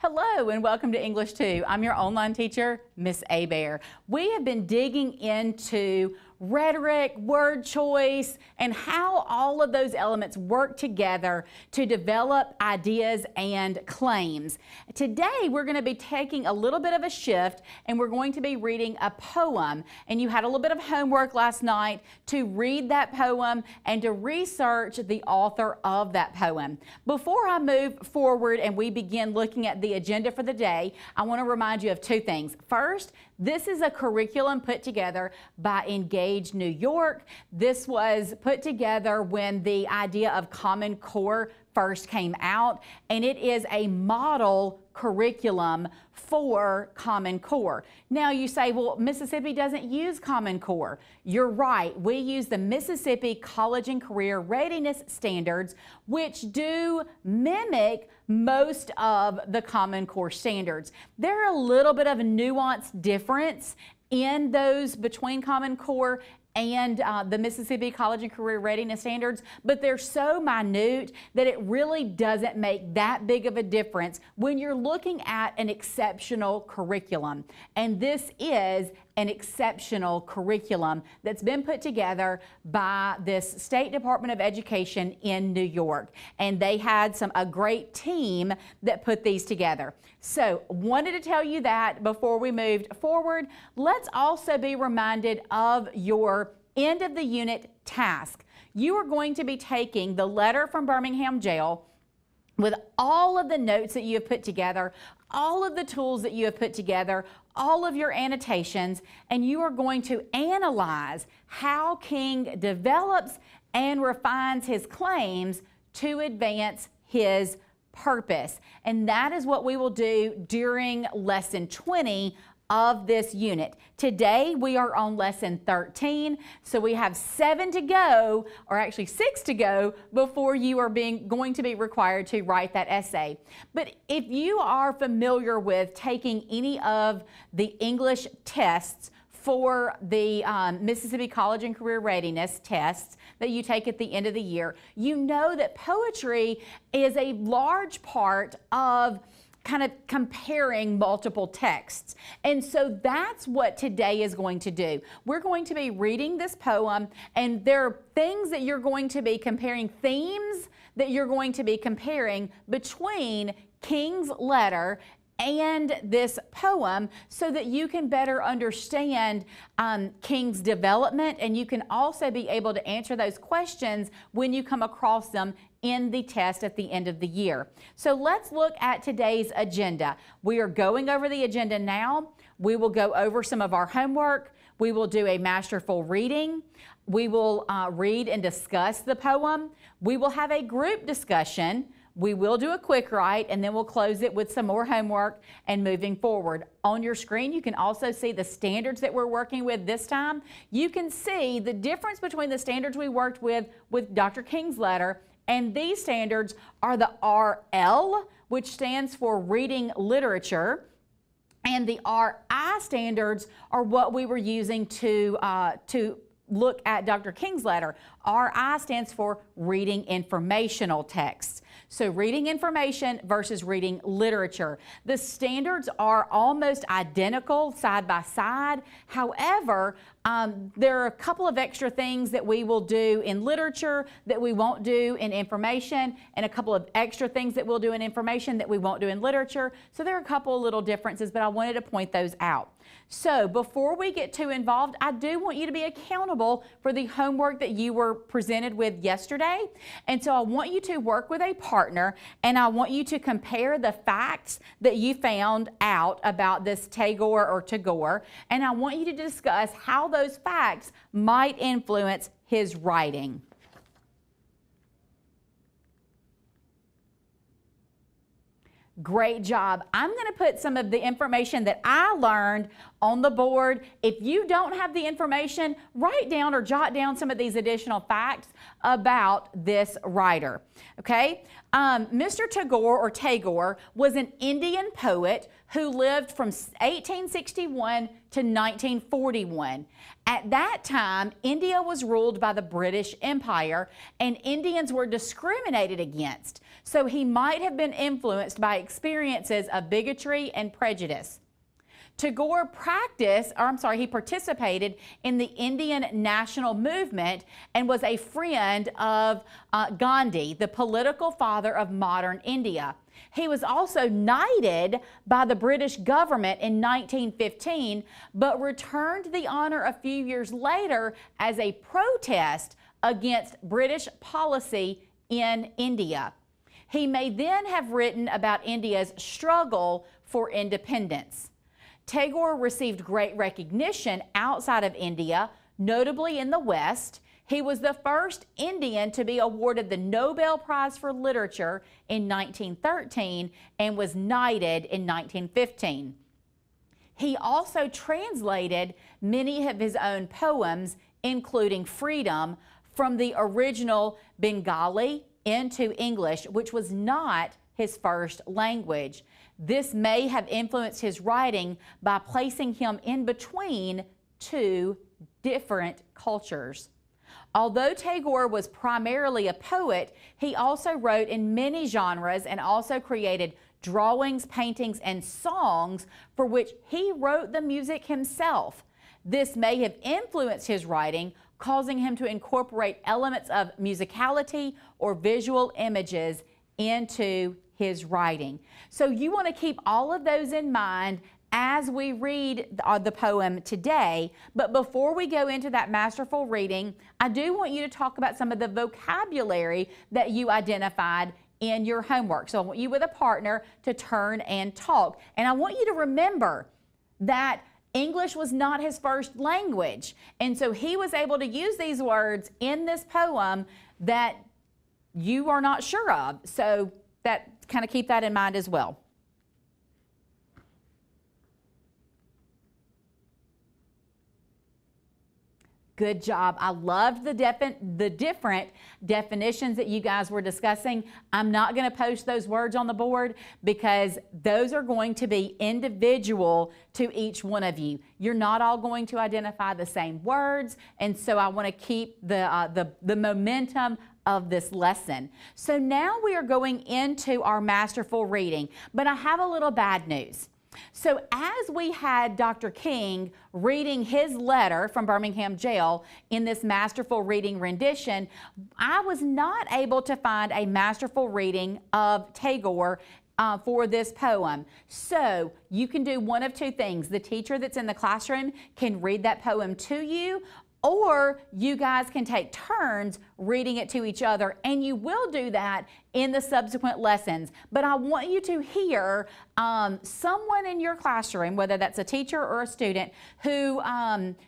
Hello and welcome to English 2. I'm your online teacher, Miss Abear. We have been digging into rhetoric, word choice, and how all of those elements work together to develop ideas and claims. Today we're going to be taking a little bit of a shift and we're going to be reading a poem. And you had a little bit of homework last night to read that poem and to research the author of that poem. Before I move forward and we begin looking at the agenda for the day, I want to remind you of two things. First, this is a curriculum put together by Engage New York. This was put together when the idea of Common Core first came out, and it is a model curriculum for Common Core. Now you say, well, Mississippi doesn't use Common Core. You're right. We use the Mississippi College and Career Readiness Standards, which do mimic most of the Common Core standards. There are a little bit of a nuanced difference in those between Common Core and the Mississippi College and Career Readiness Standards, but they're so minute that it really doesn't make that big of a difference when you're looking at an exceptional curriculum. And this is an exceptional curriculum that's been put together by this State Department of Education in New York. And they had a great team that put these together. So wanted to tell you that before we moved forward. Let's also be reminded of your end of the unit task. You are going to be taking the letter from Birmingham Jail with all of the notes that you have put together, all of the tools that you have put together, all of your annotations, and you are going to analyze how King develops and refines his claims to advance his purpose. And that is what we will do during lesson 20 of this unit. Today we are on lesson 13, so we have 7 to go, or actually 6 to go, before you are going to be required to write that essay. But if you are familiar with taking any of the English tests for the Mississippi College and Career Readiness tests that you take at the end of the year, you know that poetry is a large part of kind of comparing multiple texts. And so that's what today is going to do. We're going to be reading this poem, and there are things that you're going to be comparing, themes that you're going to be comparing between King's letter and this poem so that you can better understand King's development, and you can also be able to answer those questions when you come across them in the test at the end of the year. So let's look at today's agenda. We are going over the agenda now. We will go over some of our homework. We will do a masterful reading. We will read and discuss the poem. We will have a group discussion. We will do a quick write, and then we'll close it with some more homework and moving forward. On your screen, you can also see the standards that we're working with this time. You can see the difference between the standards we worked with Dr. King's letter, and these standards are the RL, which stands for Reading Literature, and the RI standards are what we were using to look at Dr. King's letter. RI stands for Reading Informational Texts. So reading information versus reading literature. The standards are almost identical side by side. However, there are a couple of extra things that we will do in literature that we won't do in information, and a couple of extra things that we'll do in information that we won't do in literature. So there are a couple of little differences, but I wanted to point those out. So before we get too involved, I do want you to be accountable for the homework that you were presented with yesterday. And so I want you to work with a partner, and I want you to compare the facts that you found out about this Tagore, and I want you to discuss how those facts might influence his writing. Great job. I'm going to put some of the information that I learned on the board. If you don't have the information, write down or jot down some of these additional facts about this writer. Okay, Mr. Tagore or Tagore was an Indian poet who lived from 1861 to 1941. At that time, India was ruled by the British Empire and Indians were discriminated against. So he might have been influenced by experiences of bigotry and prejudice. Tagore he participated in the Indian national movement and was a friend of Gandhi, the political father of modern India. He was also knighted by the British government in 1915, but returned the honor a few years later as a protest against British policy in India. He may then have written about India's struggle for independence. Tagore received great recognition outside of India, notably in the West. He was the first Indian to be awarded the Nobel Prize for Literature in 1913 and was knighted in 1915. He also translated many of his own poems, including Freedom, from the original Bengali into English, which was not his first language. This may have influenced his writing by placing him in between two different cultures. Although Tagore was primarily a poet, he also wrote in many genres and also created drawings, paintings, and songs for which he wrote the music himself. This may have influenced his writing, causing him to incorporate elements of musicality or visual images into his writing. So you want to keep all of those in mind as we read the poem today. But before we go into that masterful reading, I do want you to talk about some of the vocabulary that you identified in your homework. So I want you with a partner to turn and talk. And I want you to remember that English was not his first language. And so he was able to use these words in this poem that you are not sure of. So that kind of keep that in mind as well. Good job. I loved the different definitions that you guys were discussing. I'm not going to post those words on the board because those are going to be individual to each one of you. You're not all going to identify the same words, and so I want to keep the momentum of this lesson. So now we are going into our masterful reading, but I have a little bad news. So as we had Dr. King reading his letter from Birmingham jail in this masterful reading rendition, I was not able to find a masterful reading of Tagore for this poem. So you can do one of two things. The teacher that's in the classroom can read that poem to you, or you guys can take turns reading it to each other, and you will do that in the subsequent lessons. But I want you to hear someone in your classroom, whether that's a teacher or a student, who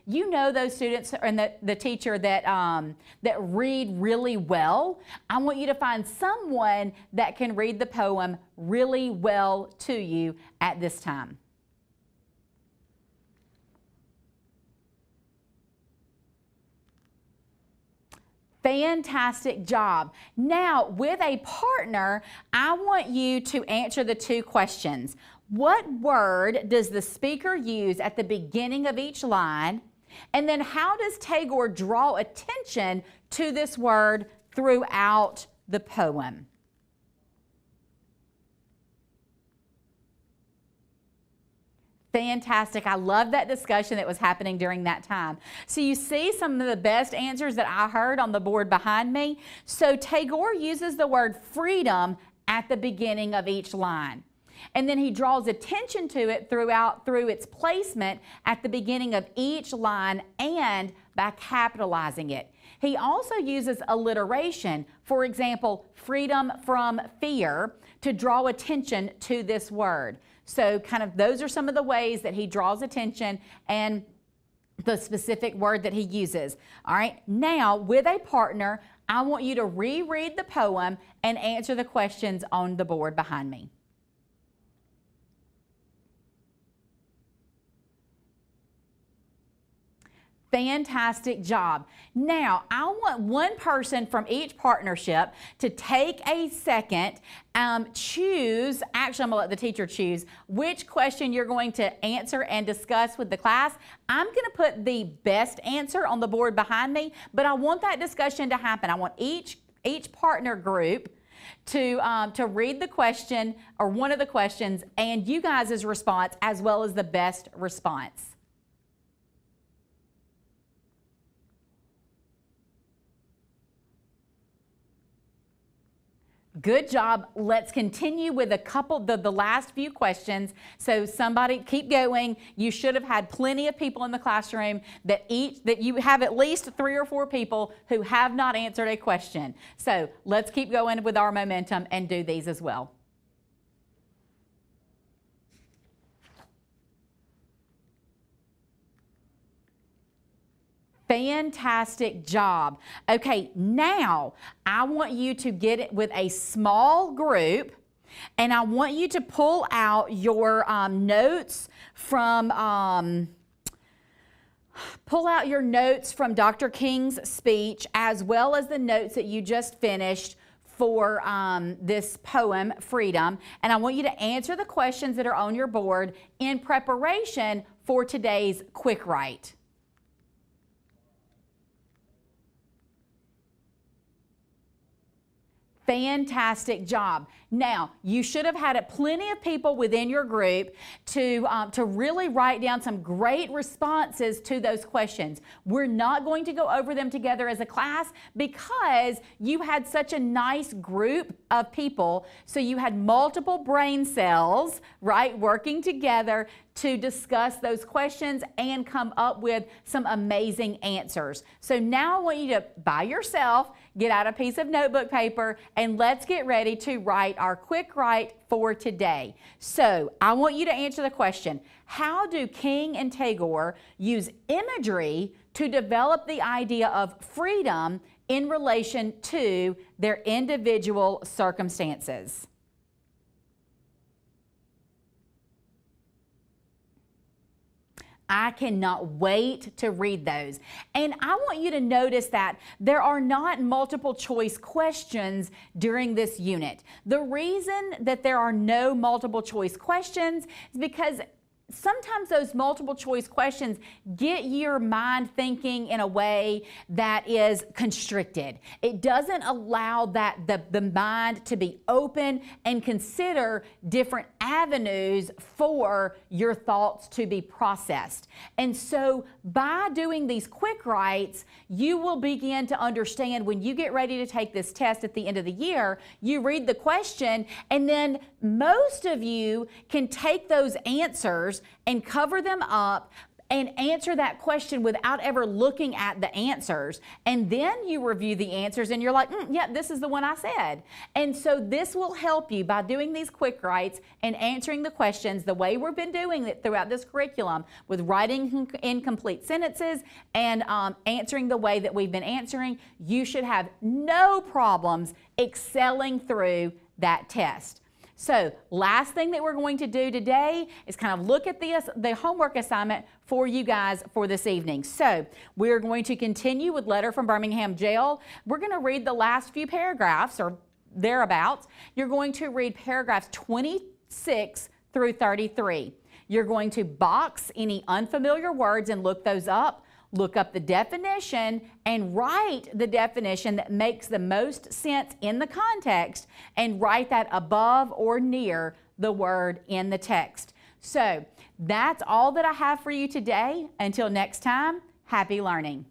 you know those students and the teacher that read really well. I want you to find someone that can read the poem really well to you at this time. Fantastic job. Now, with a partner, I want you to answer the two questions. What word does the speaker use at the beginning of each line? And then how does Tagore draw attention to this word throughout the poem? Fantastic. I love that discussion that was happening during that time. So you see some of the best answers that I heard on the board behind me. So Tagore uses the word freedom at the beginning of each line. And then he draws attention to it through its placement at the beginning of each line and by capitalizing it. He also uses alliteration, for example, freedom from fear, to draw attention to this word. So kind of those are some of the ways that he draws attention and the specific word that he uses. All right, now with a partner, I want you to reread the poem and answer the questions on the board behind me. Fantastic job. Now, I want one person from each partnership to take a second, choose, actually I'm going to let the teacher choose which question you're going to answer and discuss with the class. I'm going to put the best answer on the board behind me, but I want that discussion to happen. I want each partner group to read the question or one of the questions and you guys' response as well as the best response. Good job. Let's continue with a couple, the last few questions. So somebody keep going. You should have had plenty of people in the classroom that you have at least 3 or 4 people who have not answered a question. So let's keep going with our momentum and do these as well. Fantastic job. Okay, now I want you to get it with a small group and I want you to pull out your notes from Dr. King's speech as well as the notes that you just finished for this poem, Freedom. And I want you to answer the questions that are on your board in preparation for today's quick write. Fantastic job. Now, you should have had plenty of people within your group to really write down some great responses to those questions. We're not going to go over them together as a class because you had such a nice group of people. So you had multiple brain cells, right, working together to discuss those questions and come up with some amazing answers. So now I want you to, by yourself, get out a piece of notebook paper and let's get ready to write our quick write for today. So I want you to answer the question, how do King and Tagore use imagery to develop the idea of freedom in relation to their individual circumstances? I cannot wait to read those. And I want you to notice that there are not multiple choice questions during this unit. The reason that there are no multiple choice questions is because sometimes those multiple choice questions get your mind thinking in a way that is constricted. It doesn't allow the mind to be open and consider different avenues for your thoughts to be processed. And so by doing these quick writes, you will begin to understand when you get ready to take this test at the end of the year, you read the question and then most of you can take those answers and cover them up and answer that question without ever looking at the answers. And then you review the answers and you're like, yeah, this is the one I said. And so this will help you by doing these quick writes and answering the questions the way we've been doing it throughout this curriculum with writing incomplete sentences and answering the way that we've been answering. You should have no problems excelling through that test. So last thing that we're going to do today is kind of look at the homework assignment for you guys for this evening. So we're going to continue with Letter from Birmingham Jail. We're going to read the last few paragraphs or thereabouts. You're going to read paragraphs 26 through 33. You're going to box any unfamiliar words and look those up. Look up the definition and write the definition that makes the most sense in the context and write that above or near the word in the text. So that's all that I have for you today. Until next time, happy learning.